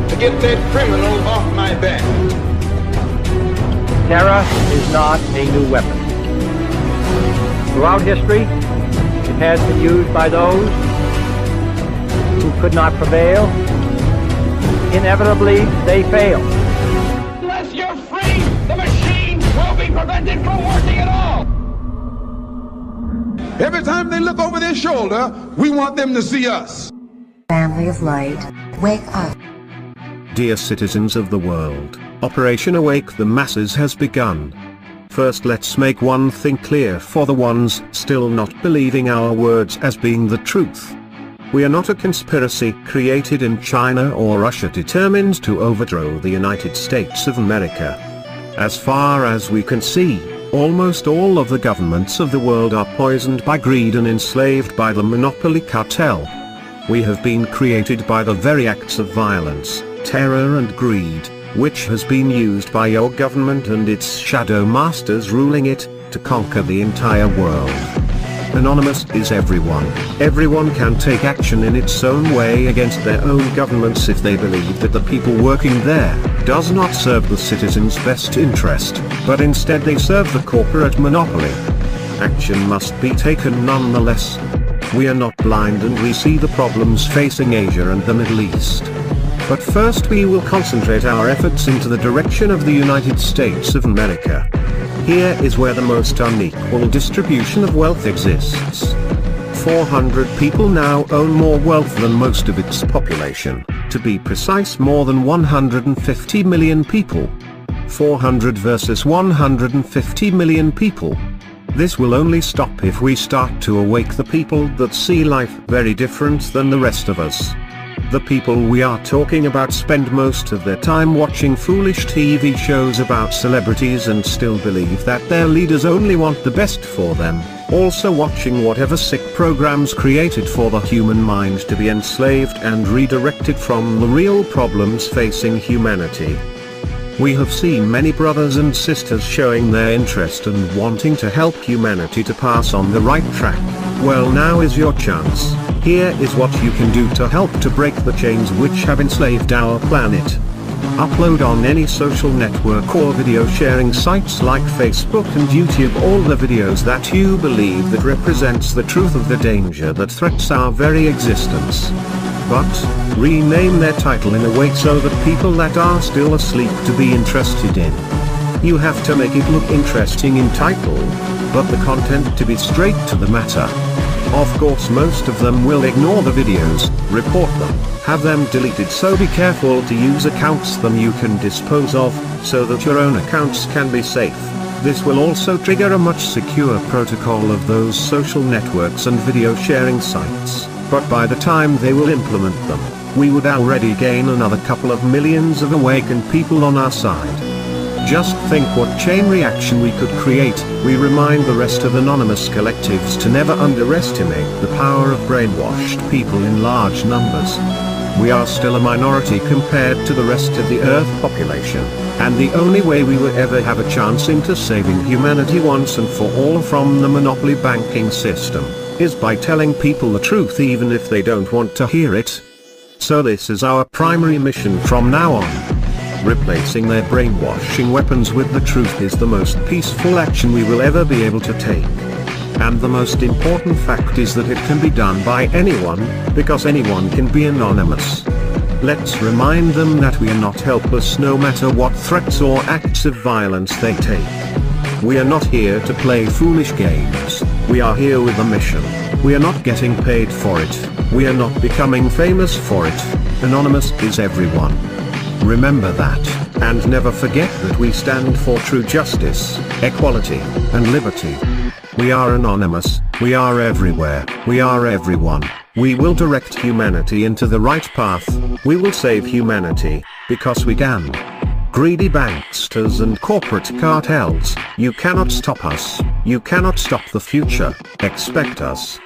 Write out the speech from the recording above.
to get that criminal off my back. Terror is not a new weapon. Throughout history, it has been used by those who could not prevail. Inevitably, they fail. Unless you're free, the machine will be prevented from working at all. Every time they look over their shoulder, we want them to see us. Family of light, wake up. Dear citizens of the world, Operation Awake the Masses has begun. First, let's make one thing clear for the ones still not believing our words as being the truth. We are not a conspiracy created in China or Russia determined to overthrow the United States of America. As far as we can see, almost all of the governments of the world are poisoned by greed and enslaved by the monopoly cartel. We have been created by the very acts of violence, terror and greed, which has been used by your government and its shadow masters ruling it, to conquer the entire world. Anonymous is everyone. Everyone can take action in its own way against their own governments if they believe that the people working there does not serve the citizens' best interest, but instead they serve the corporate monopoly. Action must be taken nonetheless. We are not blind and we see the problems facing Asia and the Middle East. But first we will concentrate our efforts into the direction of the United States of America. Here is where the most unequal distribution of wealth exists. 400 people now own more wealth than most of its population, to be precise more than 150 million people. 400 versus 150 million people. This will only stop if we start to awake the people that see life very different than the rest of us. The people we are talking about spend most of their time watching foolish TV shows about celebrities and still believe that their leaders only want the best for them, also watching whatever sick programs created for the human mind to be enslaved and redirected from the real problems facing humanity. We have seen many brothers and sisters showing their interest and wanting to help humanity to pass on the right track. Well, now is your chance. Here is what you can do to help to break the chains which have enslaved our planet. Upload on any social network or video sharing sites like Facebook and YouTube all the videos that you believe that represents the truth of the danger that threats our very existence. But, rename their title in a way so that people that are still asleep to be interested in. You have to make it look interesting in title, but the content to be straight to the matter. Of course most of them will ignore the videos, report them, have them deleted, so be careful to use accounts them you can dispose of, so that your own accounts can be safe. This will also trigger a much secure protocol of those social networks and video sharing sites, but by the time they will implement them, we would already gain another couple of millions of awakened people on our side. Just think what chain reaction we could create. We remind the rest of anonymous collectives to never underestimate the power of brainwashed people in large numbers. We are still a minority compared to the rest of the Earth population, and the only way we will ever have a chance into saving humanity once and for all from the monopoly banking system, is by telling people the truth even if they don't want to hear it. So this is our primary mission from now on. Replacing their brainwashing weapons with the truth is the most peaceful action we will ever be able to take. And the most important fact is that it can be done by anyone, because anyone can be anonymous. Let's remind them that we are not helpless no matter what threats or acts of violence they take. We are not here to play foolish games. We are here with a mission. We are not getting paid for it. We are not becoming famous for it. Anonymous is everyone. Remember that, and never forget that we stand for true justice, equality, and liberty. We are anonymous, we are everywhere, we are everyone. We will direct humanity into the right path. We will save humanity, because we can. Greedy banksters and corporate cartels, you cannot stop us. You cannot stop the future. Expect us.